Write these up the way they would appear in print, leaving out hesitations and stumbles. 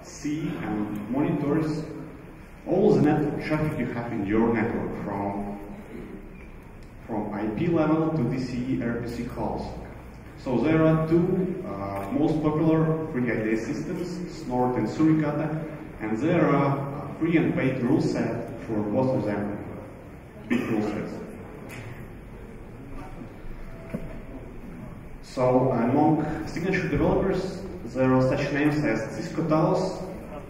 see and monitors all the network traffic you have in your network, from IP level to DCE RPC calls. So there are two most popular free IDS systems, Snort and Suricata, and there are free and paid Ruleset for both of them, big Rulesets. So among signature developers, there are such names as Cisco Talos,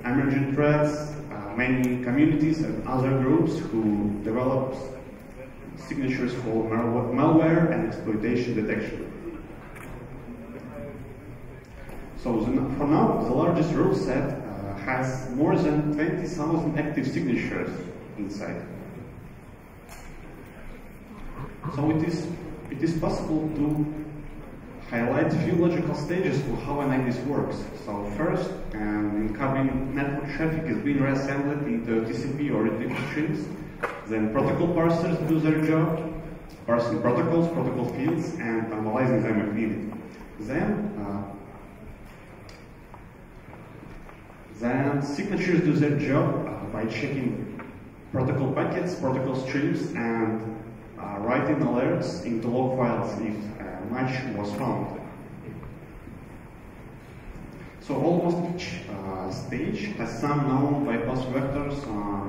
Emerging Threads, many communities and other groups who develop signatures for malware and exploitation detection. So for now, the largest Ruleset has more than 20,000 active signatures inside. So it is possible to highlight a few logical stages for how an IDS works. So first, incoming network traffic is being reassembled into TCP or UDP streams. Then protocol parsers do their job, parsing protocols, protocol fields, and analyzing them if needed. Then signatures do their job by checking protocol packets, protocol streams, and writing alerts into log files if a match was found. So almost each stage has some known bypass vectors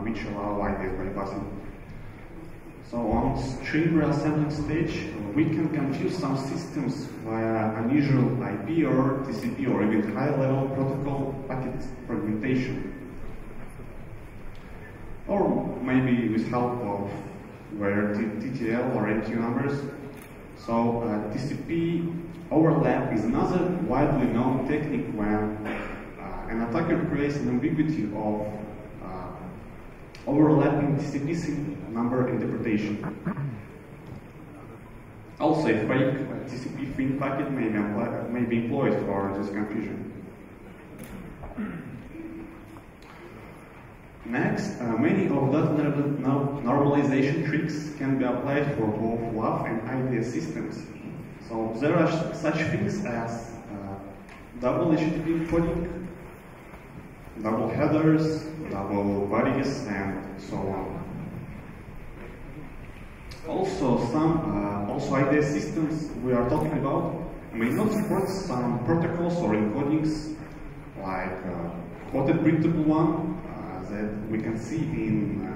which allow IDS bypassing. So on stream reassembling stage, we can confuse some systems via unusual IP or TCP or even high-level protocol packet fragmentation. Or maybe with help of where TTL or MQ numbers. So TCP overlap is another widely known technique when an attacker creates an ambiguity of overlapping TCP SYN number interpretation. Also, a fake TCP FIN packet may be employed for this confusion. Next, many of data normalization tricks can be applied for both WAF and IDS systems. So there are such things as double HTTP encoding, double headers, double bodies, and so on. Also IDS systems we are talking about may not support some protocols or encodings like quoted printable one that we can see in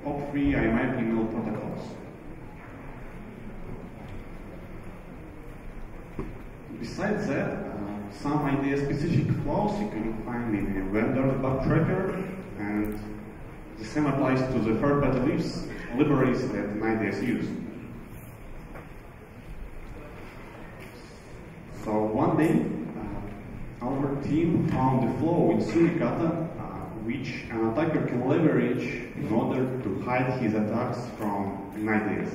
POP3 IMAP email protocols. Besides that, some IDS-specific flaws you can find in a vendor's bug tracker, and the same applies to the third-party libraries that an IDS use. So one day, our team found a flaw in Suricata which an attacker can leverage in order to hide his attacks from an IDS.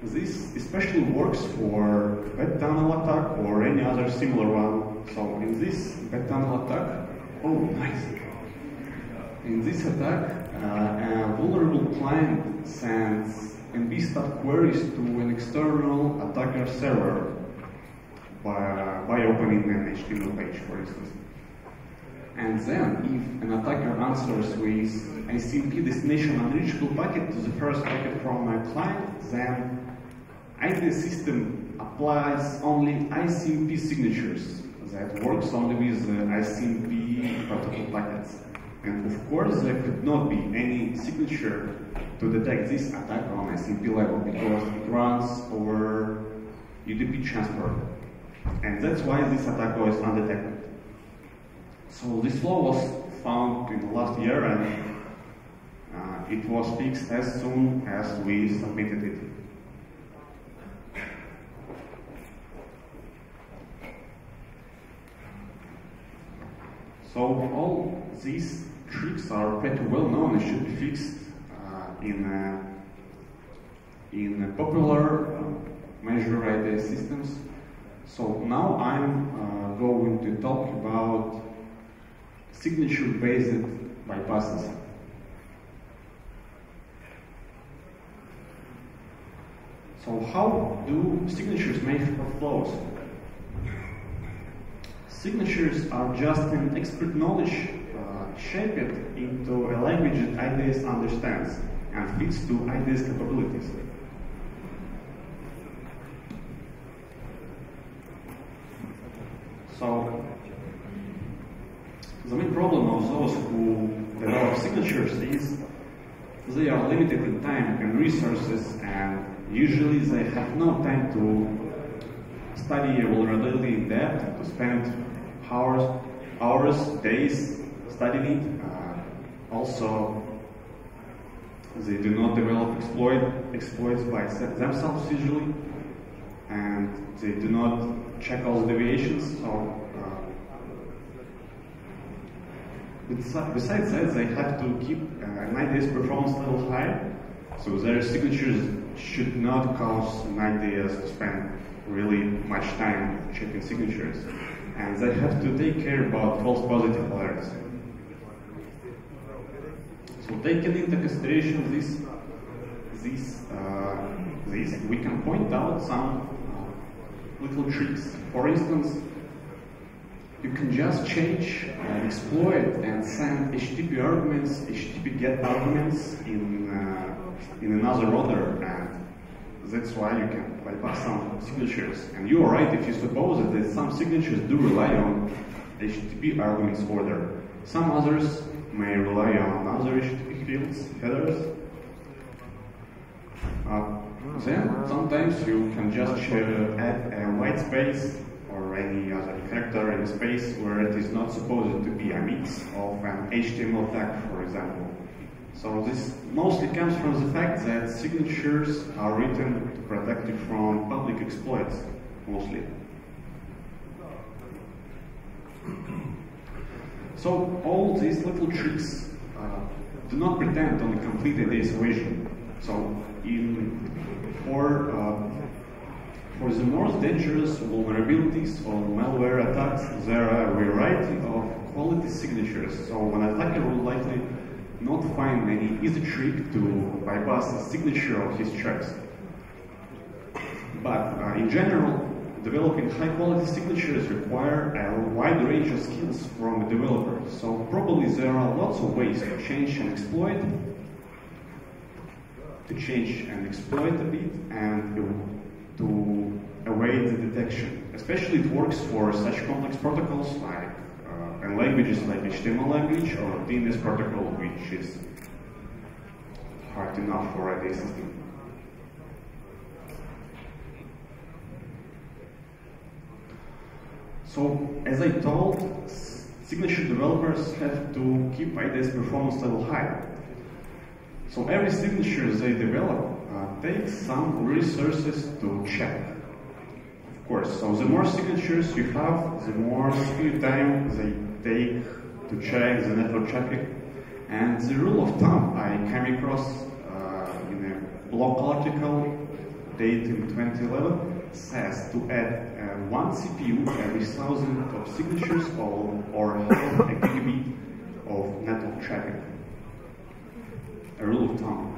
This especially works for bad tunnel attack or any other similar one. So in this bad tunnel attack, oh nice. In this attack, a vulnerable client sends NB-stat queries to an external attacker server by opening an HTML page, for instance. And then, if an attacker answers with ICMP destination unreachable packet to the first packet from my client, then IDS system applies only ICMP signatures that works only with ICMP protocol packets. And of course, there could not be any signature to detect this attack on ICMP level because it runs over UDP transport. And that's why this attack was undetected. So this flaw was found in the last year, and it was fixed as soon as we submitted it. So all these tricks are pretty well known and should be fixed in popular measure IDS systems. So now I'm going to talk about signature-based bypasses. So how do signatures make for flows? Signatures are just an expert knowledge shaped into a language that IDS understands and fits to IDS capabilities. So, the main problem of those who develop signatures is they are limited in time and resources, and usually they have no time to study vulnerability in depth, to spend hours, days studying it. Also, they do not develop exploits by themselves usually, and they do not check all the deviations. So, besides that, they have to keep an IDS performance level high, so their signatures should not cause an IDS to spend really much time checking signatures, and they have to take care about false positive alerts. So taking into consideration this, we can point out some little tricks. For instance, you can just change an exploit and send HTTP arguments, HTTP GET arguments in another order, and that's why you can bypass some signatures. And you are right if you suppose that some signatures do rely on HTTP arguments order. Some others may rely on other HTTP fields, headers. Then sometimes you can just add a white space or any other character in a space where it is not supposed to be a mix of an HTML tag, for example. So this mostly comes from the fact that signatures are written to protect you from public exploits, mostly. So all these little tricks do not pretend on a complete IDS evasion. So for the most dangerous vulnerabilities or malware attacks, there are a variety of quality signatures. So an attacker will likely not find any easy trick to bypass the signature of his checks. But in general, developing high-quality signatures require a wide range of skills from a developer. So probably there are lots of ways to change an exploit, a bit, and to await the detection. Especially it works for such complex protocols like and languages like HTML language or DNS protocol, which is hard enough for IDS system. So, as I told, signature developers have to keep IDS performance level high. So every signature they develop takes some resources to check. Of course, so the more signatures you have, the more CPU time they take to check the network traffic. And the rule of thumb I came across in a blog article dated in 2011 says to add 1 CPU every 1,000 of signatures or half a gigabit of network traffic. A rule of thumb.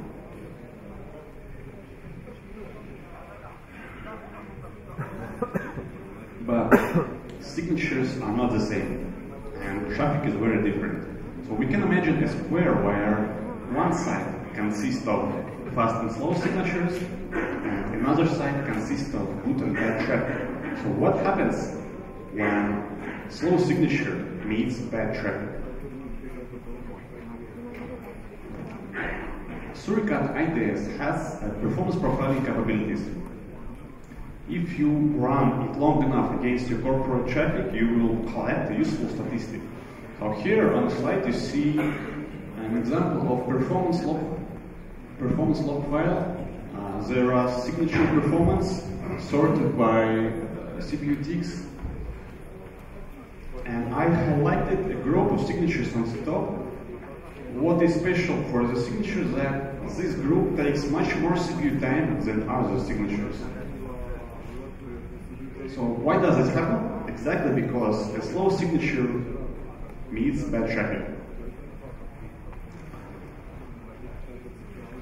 But signatures are not the same, and traffic is very different. So we can imagine a square where one side consists of fast and slow signatures, and another side consists of good and bad traffic. So what happens when slow signature meets bad traffic? Suricate IDS has performance profiling capabilities. If you run it long enough against your corporate traffic, you will collect a useful statistic. So here on the slide you see an example of performance log file. There are signature performance sorted by CPU ticks, and I highlighted a group of signatures on the top. What is special for the signatures is that this group takes much more CPU time than other signatures. So why does this happen? Exactly because a slow signature meets bad traffic.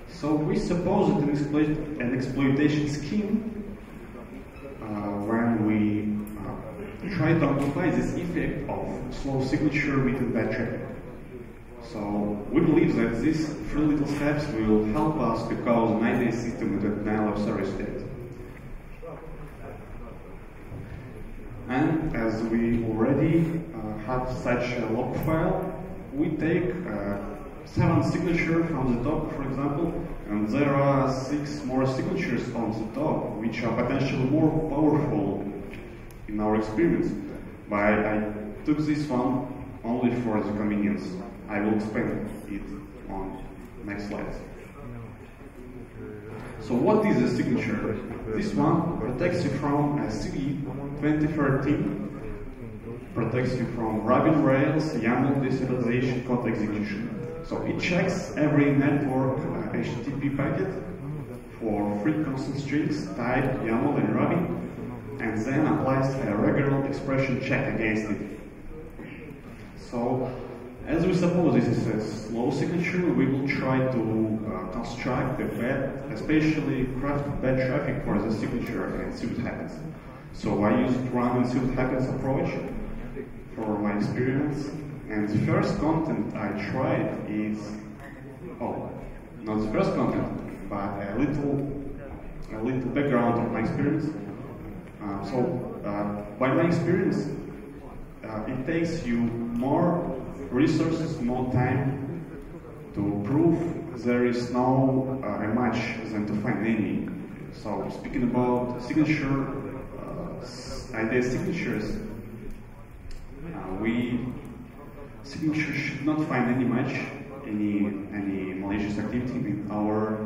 So we suppose that an exploitation scheme, when we try to amplify this effect of slow signature with bad traffic. So we believe that these 3 little steps will help us to cause an IDS system with a denial of service state. And as we already have such a log file, we take 7 signatures from the top, for example, and there are 6 more signatures on the top, which are potentially more powerful in our experience. But I took this one only for the convenience. I will explain it on next slides. So what is a signature? This one protects you from a CVE 2013, protects you from Ruby Rails, YAML destabilization, code execution. So it checks every network HTTP packet for free constant strings, type, YAML, and Ruby, and then applies a regular expression check against it. So, as we suppose this is a slow signature, we will try to construct a bad, especially craft bad traffic for the signature and see what happens. So I used run and see what happens approach for my experience. And the first content I tried is, not the first content, but a little background of my experience. By my experience, it takes you more resources, more time to prove there is no a match than to find any. So speaking about signature, IDS signatures, signatures should not find any match, any malicious activity in our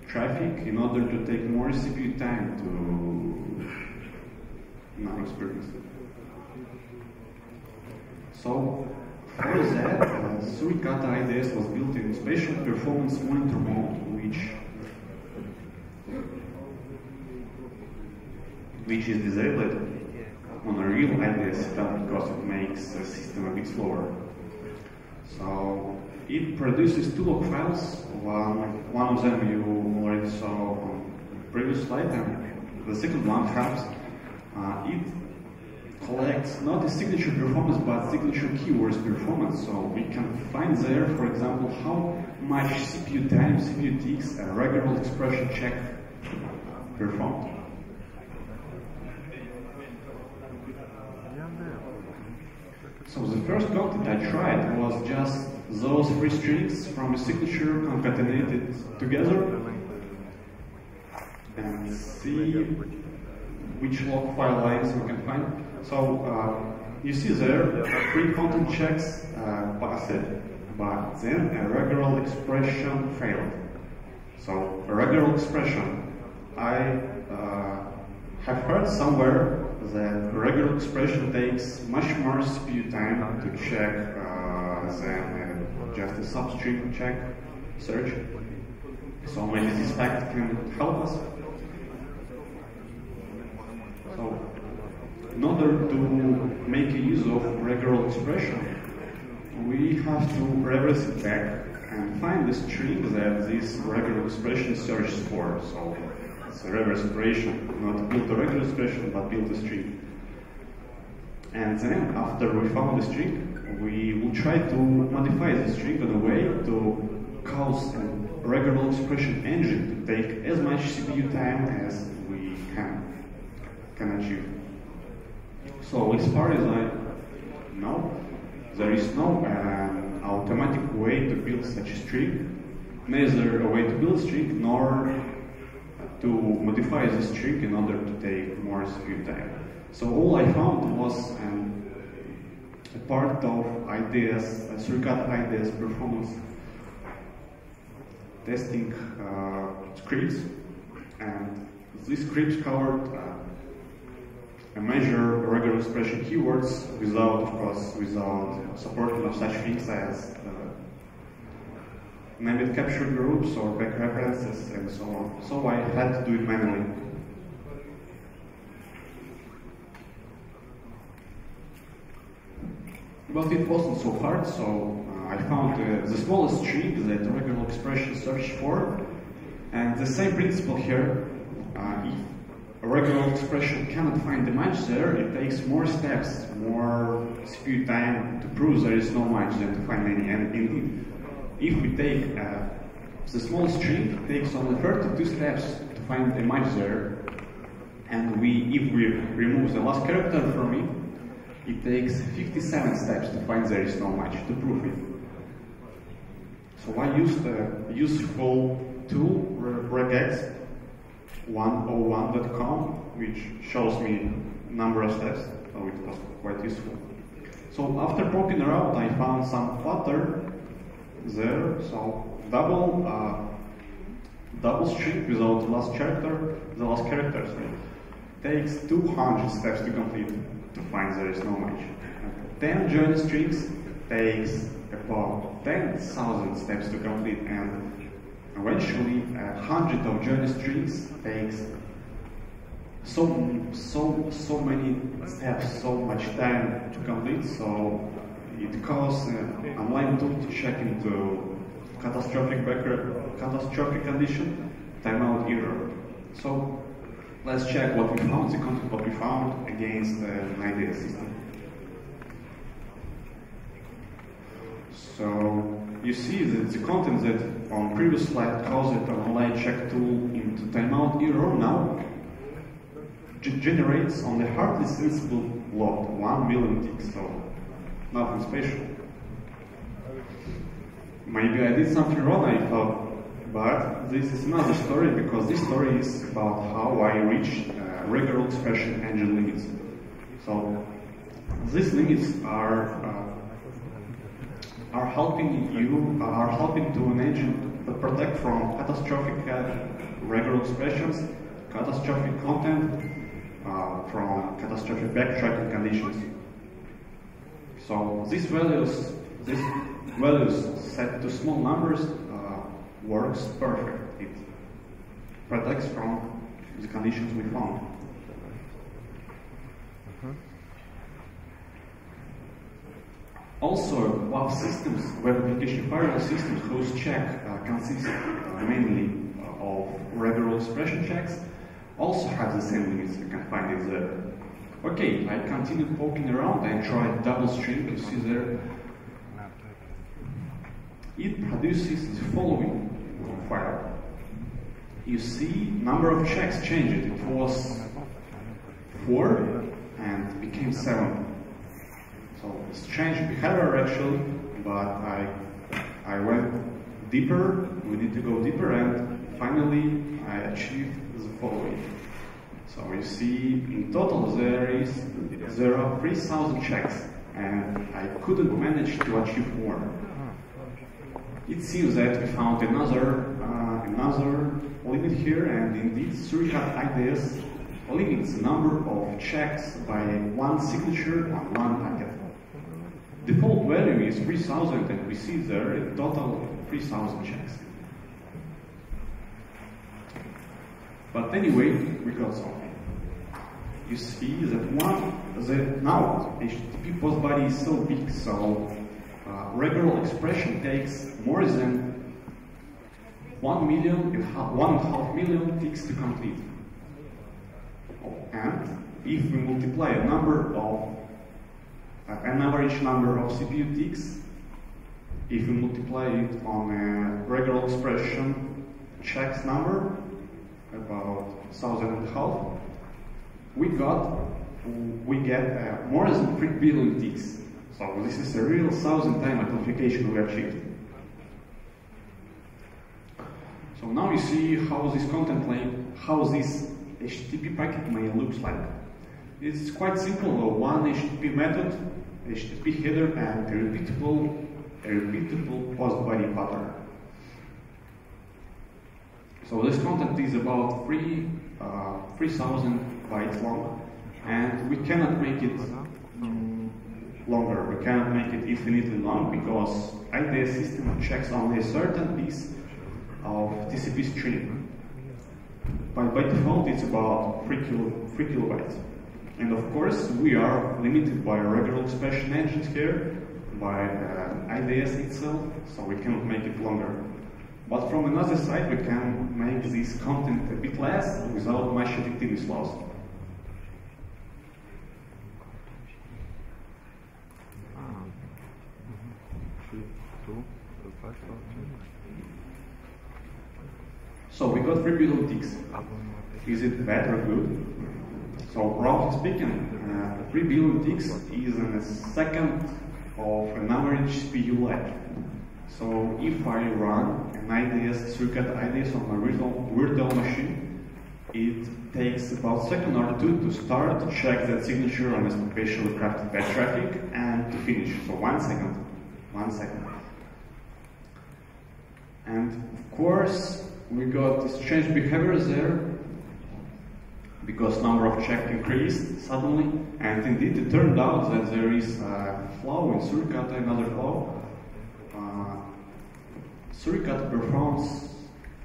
traffic in order to take more CPU time in our experience. So for that, Suricata IDS was built in spatial performance monitor mode, which is disabled on a real IDS setup because it makes the system a bit slower. So it produces 2 log files. One of them you already saw on the previous slide, and the second one has it collects not the signature performance but signature keywords performance. So we can find there, for example, how much CPU time, CPU ticks, a regular expression check performed. So the first content I tried was just those 3 strings from a signature concatenated together and see which log file lines we can find. So you see there 3 content checks passed, but then a regular expression failed. So a regular expression, I have heard somewhere that regular expression takes much more CPU time to check than just a substring check search. So maybe this fact can help us. So in order to make use of regular expression, we have to reverse it back and find the string that this regular expression searches for. So it's a reverse operation, not build a regular expression, but build a string. And then, after we found the string, we will try to modify the string in a way to cause a regular expression engine to take as much CPU time as we can achieve. So, as far as I know, there is no automatic way to build such a string, neither a way to build a string nor to modify the string in order to take more CPU time. So all I found was a part of IDS, Suricata IDS performance testing scripts, and these scripts covered a measure regular expression keywords without, of course, without supporting of such things as named capture groups or back references and so on. So I had to do it manually. But it wasn't so hard, so I found the smallest string that the regular expression searched for, and the same principle here. If a regular expression cannot find the match there, it takes more steps, more CPU time to prove there is no match than to find any. And indeed, if we take the small string, it takes only 32 steps to find a match there. And if we remove the last character from it, it takes 57 steps to find there is no match, to prove it. So I used a useful tool, regex101.com, which shows me number of steps, so it was quite useful. So after poking around, I found some flutter there, so double string without the last character, takes 200 steps to complete to find there is no match. 10 join strings takes about 10,000 steps to complete, and eventually 100 of join strings takes so many steps, so much time to complete, so it calls an online tool to check into catastrophic condition, timeout error. So let's check what we found, the content what we found against an IDS system. So you see that the content that on previous slide calls it an online check tool into timeout error now generates on the hardly sensible block 1 million ticks, so nothing special. Maybe I did something wrong, I thought, but this is another story, because this story is about how I reached regular expression engine limits. So these limits are helping to an engine to protect from catastrophic regular expressions, catastrophic content, from catastrophic backtracking conditions. So these values set to small numbers works perfect. It protects from the conditions we found. Also, web systems, web application parallel systems whose check consists mainly of regular expression checks, also have the same limits. You can find it there. Okay, I continued poking around and tried double string. You see there, it produces the following file. You see, number of checks changed. It was 4 and became 7. So it's changed behavior actually, but I went deeper. We need to go deeper, and finally I achieved the following. So you see, in total there are 3,000 checks, and I couldn't manage to achieve more. It seems that we found another limit here, and indeed Suricate IDS limits the number of checks by one signature on one packet. Default value is 3,000, and we see there in total 3,000 checks. But anyway, we got something. You see that now HTTP post body is so big, so regular expression takes more than 1.5 million ticks to complete. And if we multiply an average number of CPU ticks, if we multiply it on a regular expression checks number, about 1,500, we get more than 3 billion ticks. So this is a real 1,000-time amplification we achieved. So now you see how this how this HTTP packet may look like. It's quite simple. One HTTP method, HTTP header, and a repeatable post body pattern. So this content is about 3,000 bytes long, and we cannot make it longer. We cannot make it infinitely long because IDS system checks only a certain piece of TCP stream. By default, it's about 3 kilobytes. And of course, we are limited by regular expression engines here, by IDS itself, so we cannot make it longer. But from another side, we can make this content a bit less without much effectiveness loss. So we got 3 billion ticks. Is it bad or good? So roughly speaking, 3 billion ticks is in a second of an average CPU life. So if I run an IDS, circuit IDS on my virtual machine, it takes about a second or two to start, to check that signature on a specially crafted batch traffic, and to finish. So 1 second. 1 second. And of course, we got this change behaviors there, because number of checks increased suddenly, and indeed it turned out that there is a flaw in circuit, another flaw. Circuit performs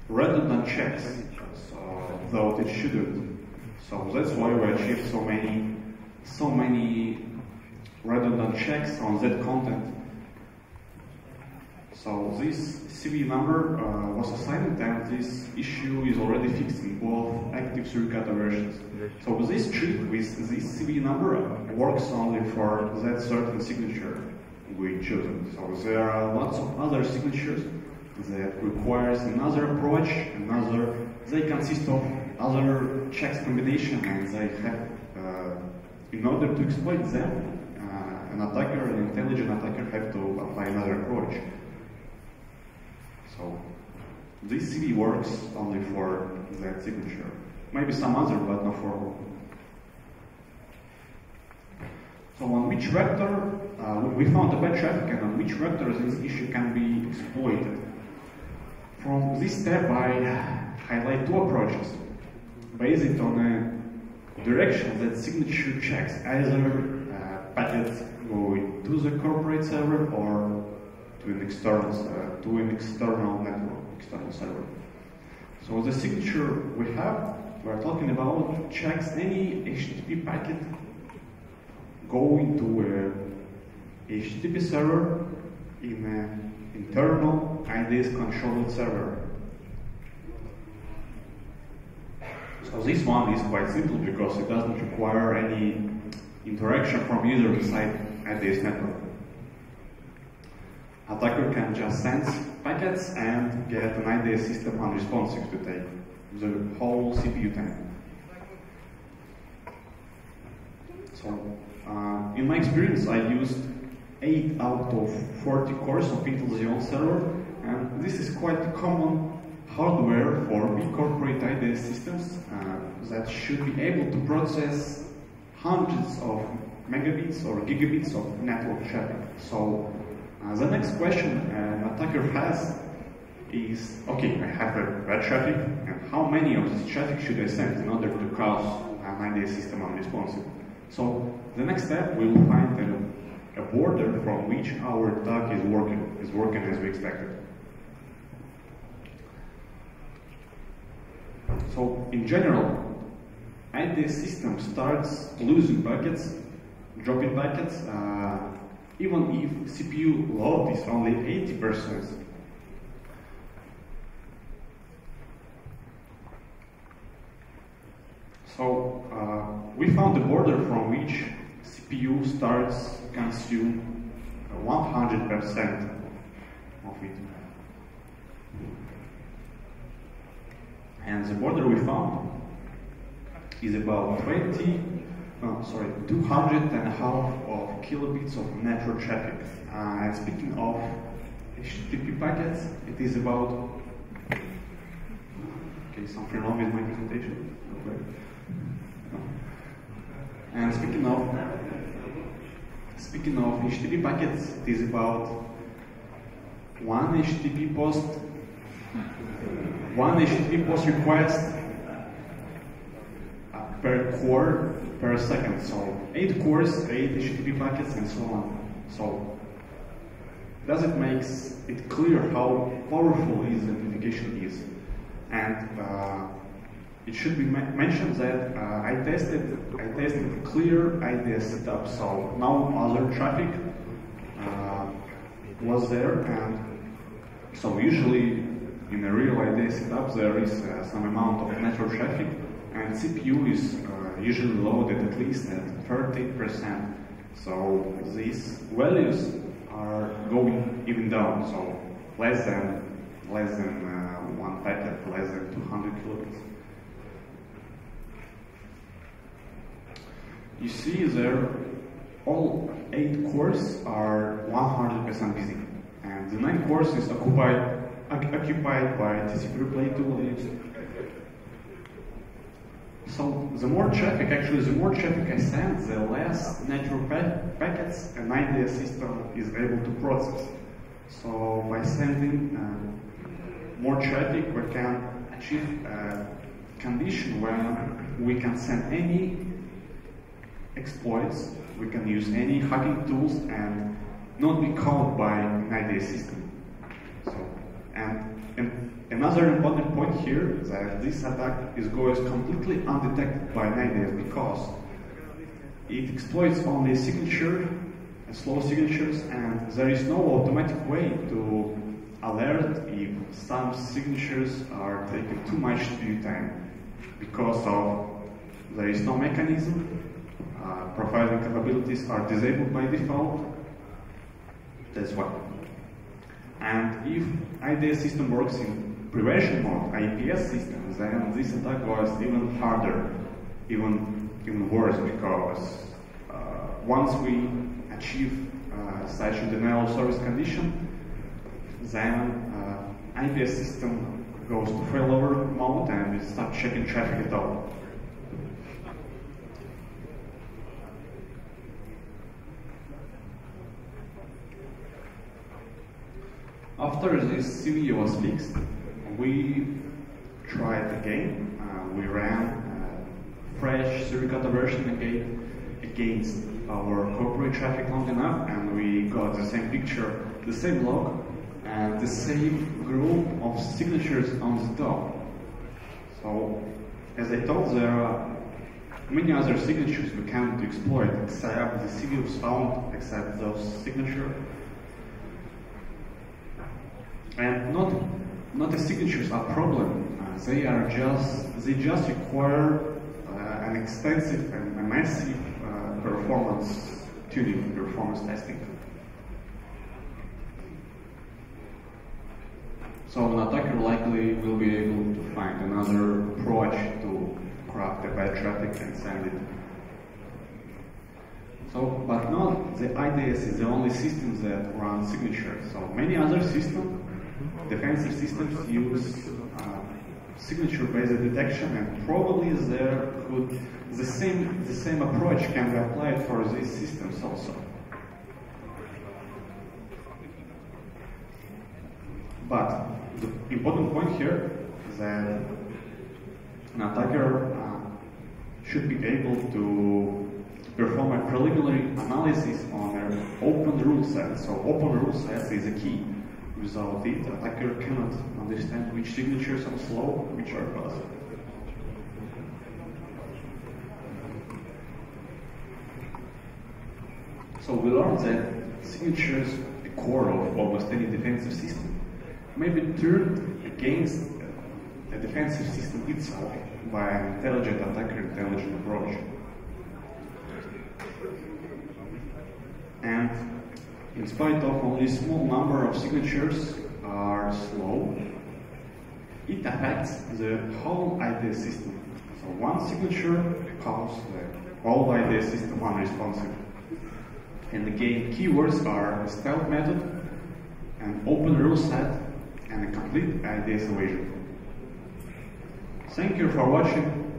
redundant checks, though it shouldn't. So that's why we achieved so many redundant checks on that content. So this CV number was assigned, and this issue is already fixed in both active circuit versions. So this trick with this CV number works only for that certain signature we chosen. So there are lots of other signatures that requires another approach, they consist of other checks combination, and they have, in order to exploit them, an attacker, an intelligent attacker, have to apply another approach. So this CV works only for that signature. Maybe some other, but not for all. So on which vector, we found a bad traffic, and on which vector this issue can be exploited. From this step, I highlight 2 approaches, based on a direction that signature checks, either packets going to the corporate server or to an external network, external server. So the signature we're talking about checks any HTTP packet going to a HTTP server in an internal IDS controlled server. So this one is quite simple because it doesn't require any interaction from user inside IDS network. Attacker can just send packets and get an IDS system unresponsive to take the whole CPU time. So, in my experience, I used 8 out of 40 cores of Intel Xeon server, and this is quite common hardware for big corporate IDS systems that should be able to process hundreds of megabits or gigabits of network traffic. So the next question an attacker has is, okay, I have a bad traffic, and how many of this traffic should I send in order to cause an IDS system unresponsive? So the next step, we will find a border from which our attack is working as we expected. So in general, IDS system starts losing packets, dropping packets, even if CPU load is only 80%. So we found a border from which CPU starts consume 100% of it. And the border we found is about 200.5 of kilobits of network traffic. And speaking of HTTP packets, it is about, okay, something wrong with my presentation. Okay. And speaking of HTTP packets, it is about one HTTP post request per core per second. So 8 cores, 8 HTTP packets, and so on. So does it make it clear how powerful this amplification is? And it should be mentioned that I tested clear IDS setup, so no other traffic was there, and so usually in a real IDS setup there is some amount of network traffic, and CPU is usually loaded at least at 30%. So these values are going even down, so less than 1 packet, less than 200 kilobits. You see there, all 8 cores are 100% busy, and the 9 cores is occupied by TCP replay tool. So the more traffic I send, the less network packets an IDS system is able to process. So by sending more traffic, we can achieve a condition where we can send any exploits, we can use any hacking tools and not be caught by an IDS system. So, and another important point here is that this attack goes completely undetected by an IDS because it exploits only signature, slow signatures, and there is no automatic way to alert if some signatures are taking too much CPU time because there is no mechanism. Profiling capabilities are disabled by default. That's why. And if IDS system works in prevention mode, IPS systems, then this attack was even harder, even worse, because once we achieve such a denial of service condition, then IPS system goes to failover mode and it starts checking traffic at all. After this CVE was fixed, we tried again. We ran fresh Suricata version against our corporate traffic long enough, and we got the same picture, the same log, and the same group of signatures on the top. So, as I told, there are many other signatures we can't exploit except the CVEs found, except those signatures. And not the signatures are problem. They just require an extensive and a massive performance tuning, performance testing. So an attacker likely will be able to find another approach to craft the bad traffic and send it. So, but not the IDS is the only system that runs signatures. So many other systems, defensive systems, use signature-based detection, and probably the same approach can be applied for these systems also. But the important point here is that an attacker should be able to perform a preliminary analysis on an open rule set. So open rule set is a key. Without it, the attacker cannot understand which signatures are slow, which are fast. So we learned that signatures, the core of almost any defensive system, may be turned against the defensive system itself by an intelligent attacker, intelligent approach. And in spite of only a small number of signatures are slow, it affects the whole IDS system. So one signature calls the whole IDS system unresponsive. And again, keywords are a stealth method, an open rule set, and a complete IDS evasion. Thank you for watching.